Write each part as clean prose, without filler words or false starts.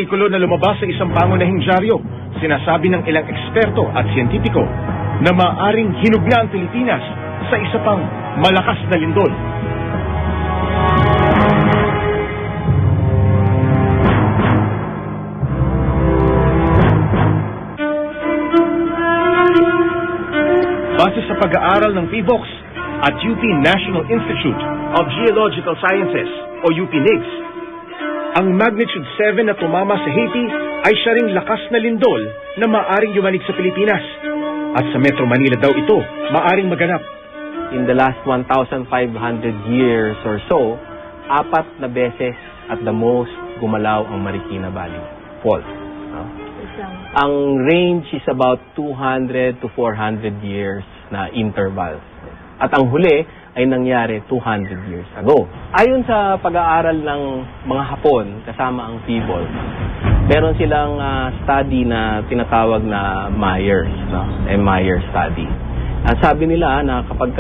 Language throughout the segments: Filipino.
artikulo na lumabas sa isang pangunahing dyaryo, sinasabi ng ilang eksperto at siyentipiko na maaaring hinug na ang Pilipinas sa isa pang malakas na lindol. Base sa pag-aaral ng PHIVOLCS at UP National Institute of Geological Sciences o UP-NIGS, ang magnitude 7 na tumama sa Haiti ay siya ring lakas na lindol na maaaring yumanig sa Pilipinas. At sa Metro Manila daw ito maaaring maganap. In the last 1,500 years or so, 4 na beses at the most gumalaw ang Marikina Valley Fault. Ang range is about 200 to 400 years na interval. At ang huli ay nangyari 200 years ago. Ayon sa pag-aaral ng mga Hapon, kasama ang PHIVOLCS, meron silang study na tinatawag na Myers, Myers study. At sabi nila na kapag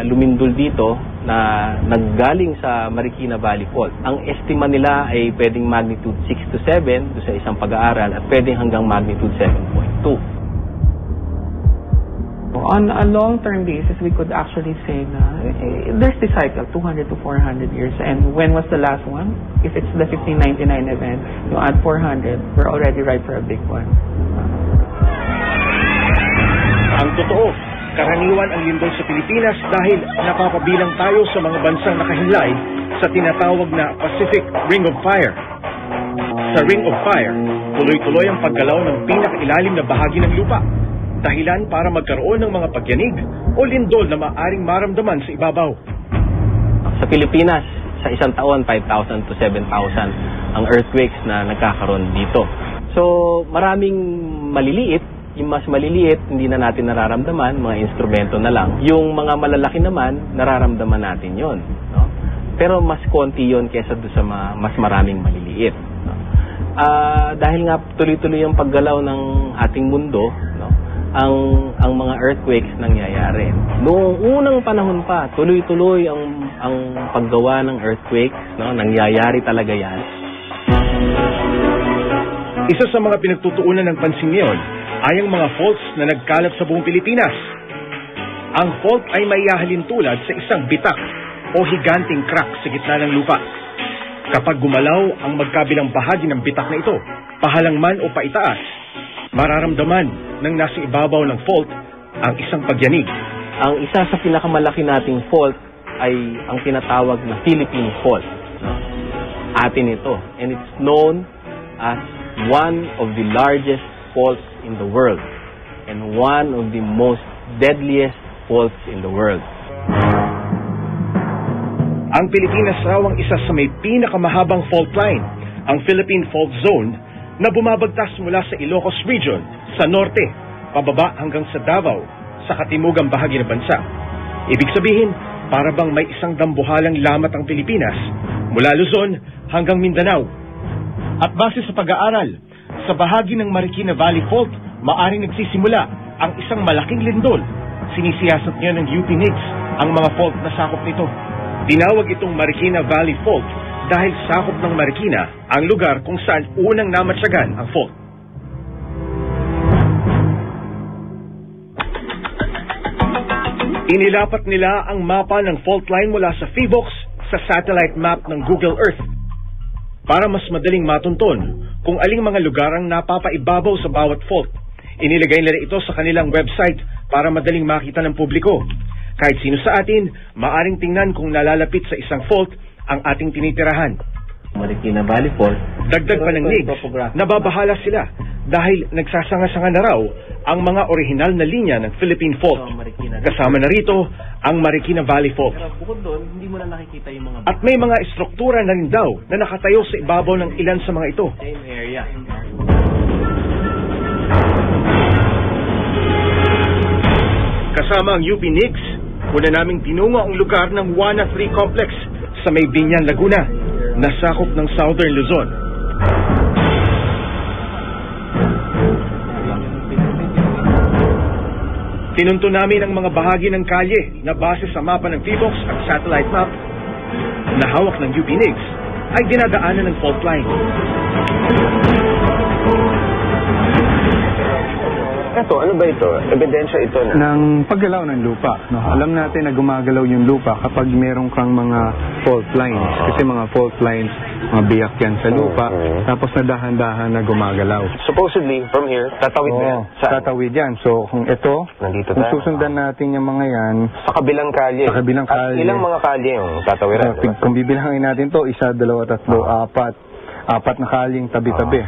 lumindol dito na naggaling sa Marikina Valley Fault, ang estima nila ay pwedeng magnitude 6 to 7 doon sa isang pag-aaral at pwedeng hanggang magnitude 7.2. On a long-term basis, we could actually say na there's this cycle, 200 to 400 years. And when was the last one? If it's the 1599 event, you add 400, we're already ripe for a big one. Ang totoo, karaniwan ang lindol sa Pilipinas dahil napapabilang tayo sa mga bansang nakahinlay sa tinatawag na Pacific Ring of Fire. Sa Ring of Fire, tuloy-tuloy ang paggalaw ng pinakailalim na bahagi ng lupa. Dahilan para magkaroon ng mga pagyanig o lindol na maaring maramdaman sa ibabaw. Sa Pilipinas, sa isang taon, 5,000 to 7,000 ang earthquakes na nagkakaroon dito. So, maraming maliliit. Yung mas maliliit, hindi na natin nararamdaman, mga instrumento na lang. Yung mga malalaki naman, nararamdaman natin yon. No? Pero mas konti yon kesa doon sa mas maraming maliliit. No? Dahil nga tuloy-tuloy yung paggalaw ng ating mundo, no? ang mga earthquakes nangyayari. Noong unang panahon pa, tuloy-tuloy ang paggawa ng earthquakes, no? Nangyayari talaga yan. Isa sa mga pinagtutuunan ng pansin ngayon ay ang mga faults na nagkalat sa buong Pilipinas. Ang fault ay maihahalin tulad sa isang bitak o higanting crack sa gitna ng lupa. Kapag gumalaw ang magkabilang bahagi ng bitak na ito, pahalang man o paitaas, mararamdaman ng nasa ibabaw ng fault ang isang pagyanig. Ang isa sa pinakamalaki nating fault ay ang tinatawag na Philippine Fault. Atin ito. And it's known as one of the largest faults in the world and one of the most deadliest faults in the world. Ang Pilipinas raw ang isa sa may pinakamahabang fault line, ang Philippine Fault Zone, na bumabagtas mula sa Ilocos Region sa norte, pababa hanggang sa Davao, sa katimugang bahagi ng bansa. Ibig sabihin, para bang may isang dambuhalang lamat ang Pilipinas, mula Luzon hanggang Mindanao. At base sa pag-aaral, sa bahagi ng Marikina Valley Fault, maaring nagsisimula ang isang malaking lindol. Sinisiyasat niya ng UP-NIGS ang mga fault na sakop nito. Tinawag itong Marikina Valley Fault dahil sakop ng Marikina ang lugar kung saan unang namatsagan ang fault. Inilapat nila ang mapa ng fault line mula sa PHIVOLCS sa satellite map ng Google Earth para mas madaling matunton kung aling mga lugar ang napapaibabaw sa bawat fault. Inilagay nila ito sa kanilang website para madaling makita ng publiko. Kahit sino sa atin, maaring tingnan kung nalalapit sa isang fault ang ating tinitirahan. Marikina Valley Fault. Dagdag pa ng NIGS, nababahala sila dahil nagsasanga-sanga na raw ang mga orihinal na linya ng Philippine Fault. Kasama na rito ang Marikina Valley Fault. Bukod doon, hindi mo na nakikita yung mga... At may mga estruktura na rin daw na nakatayo sa ibabaw ng ilan sa mga ito. Same area. Kasama ang UP-NIGS, una naming tinungo ang lugar ng Juana 3 Complex sa May Binyan, Laguna, na sakop ng Southern Luzon. Tinunto namin ang mga bahagi ng kalye na base sa mapa ng PHIVOLCS at satellite map na hawak ng UP-NIGS ay dinadaanan ng fault line. Ito, ano ba ito? Ebidensya ito na? Ng paggalaw ng lupa. No? Alam natin na gumagalaw yung lupa kapag meron kang mga fault lines. Kasi mga fault lines, mga biyak yan sa lupa. Tapos na dahan-dahan na gumagalaw. Supposedly, from here, tatawid na yan. Saan? Tatawid yan. So, kung ito, Nandito kung tayo. susundan natin yung mga yan, Sa kabilang kalye. Sa kabilang kalye. At ilang mga kalye yung tatawiran? Diba? kung bibilangin natin to, 1, 2, 3, 4, 4 na kalyeng tabi-tabi.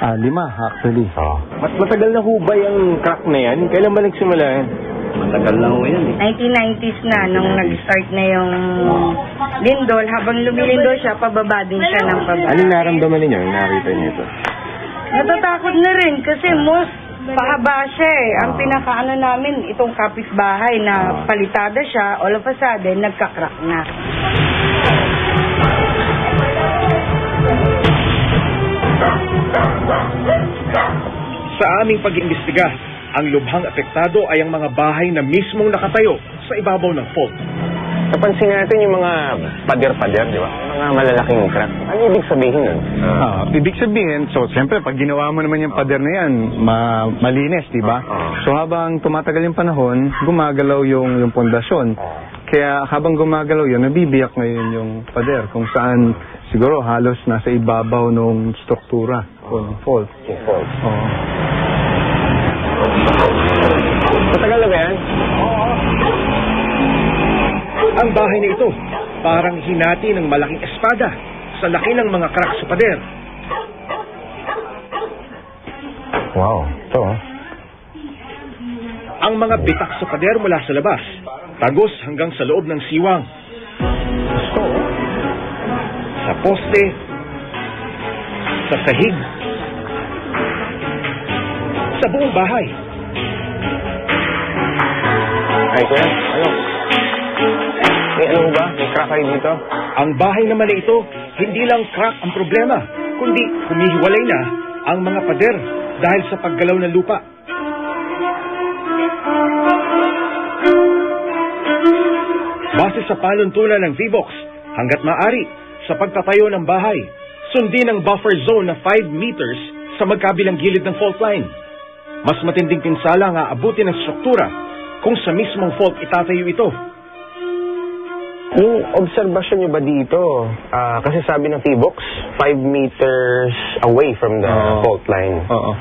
5 actually. Mas matagal na ho ba yung crack na yan? Kailan ba nagsimula yan? Matagal na ho yan eh. 1990s na, nung nag-start na yung lindol. Habang lumilindol siya, pababa din siya ng pababa. Anong naramdaman ninyo? Yung nakita niyo ito? Natatakot na rin kasi most pahaba siya eh. Ang pinakaano namin, itong kapitbahay na palitada siya, all of a sudden, nagka-crack na. Sa aming pag-iimbestiga, ang lubhang apektado ay ang mga bahay na mismong nakatayo sa ibabaw ng fault. Napansin natin yung mga pader-pader, di ba? Mga malalaking crack. Ano ibig sabihin nun? Ibig sabihin, so siyempre pag ginawa mo naman yung pader na yan, malinis, di ba? So habang tumatagal yung panahon, gumagalaw yung pundasyon. Kaya habang gumagalaw yun, nabibiyak ngayon yung pader kung saan siguro halos nasa ibabaw ng struktura o ng fault. Yung fault. Oo. Matagal na ba yan? Ang bahay na ito, parang hinati ng malaking espada sa laki ng mga crack sa pader. Wow. Ito Ang mga bitak sa pader mula sa labas, tagos hanggang sa loob ng siwang. Sa poste, sa sahig, sa buong bahay. Ay, kuya, ano? May ano ba? May crack kayo dito? Ang bahay naman na ito, hindi lang crack ang problema, kundi humihiwalay na ang mga pader dahil sa paggalaw ng lupa. Base sa panuntunan ng VBOX, hanggat maaari sa pagtatayo ng bahay, sundin ang buffer zone na 5 meters sa magkabilang gilid ng fault line. Mas matinding pinsala ang aabutin ng struktura kung sa mismong fault itatayo ito. Yung obserbasyon nyo ba dito, kasi sabi ng T-Box, 5 meters away from the fault line. Oo.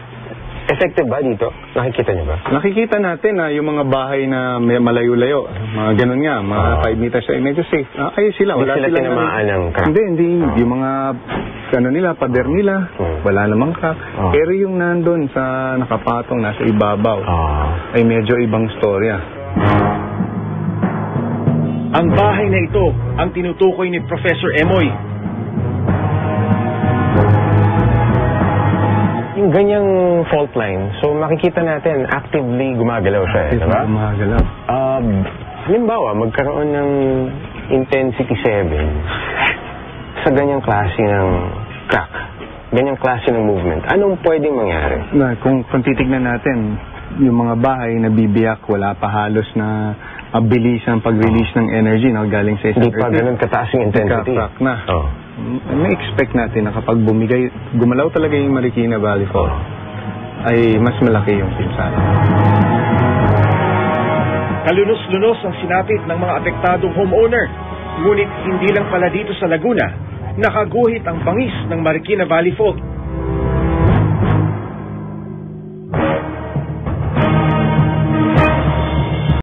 Effective ba dito? Nakikita nyo ba? Nakikita natin na yung mga bahay na may malayo-layo, mga ganun nga, mga 5 meters ay medyo safe. Ayos sila. Hindi sila tinamaan ng crack? Hindi. Yung mga pader nila, wala namang crack. Pero yung nandun sa nakapatong, nasa ibabaw, ay medyo ibang storya. Ang bahay na ito ang tinutukoy ni Professor Emoy. Yung ganyang fault line, so makikita natin actively gumagalaw siya, diba? Gumagalaw. Halimbawa, magkaroon ng intensity 7 sa ganyang klase ng crack, ganyang klase ng movement. Anong pwedeng mangyari? Kung titignan natin, yung mga bahay na bibiyak, wala pa halos na mabilis ang pag-release ng energy na galing sa isang Hindi pa ganun kataas yung intensity. Nagka-crack na. Na-expect natin na kapag gumalaw talaga yung Marikina Valley Fault, ay mas malaki yung pinsala. Kalunos-lunos ang sinapit ng mga apektadong homeowner. Ngunit hindi lang pala dito sa Laguna, nakaguhit ang bangis ng Marikina Valley Fault.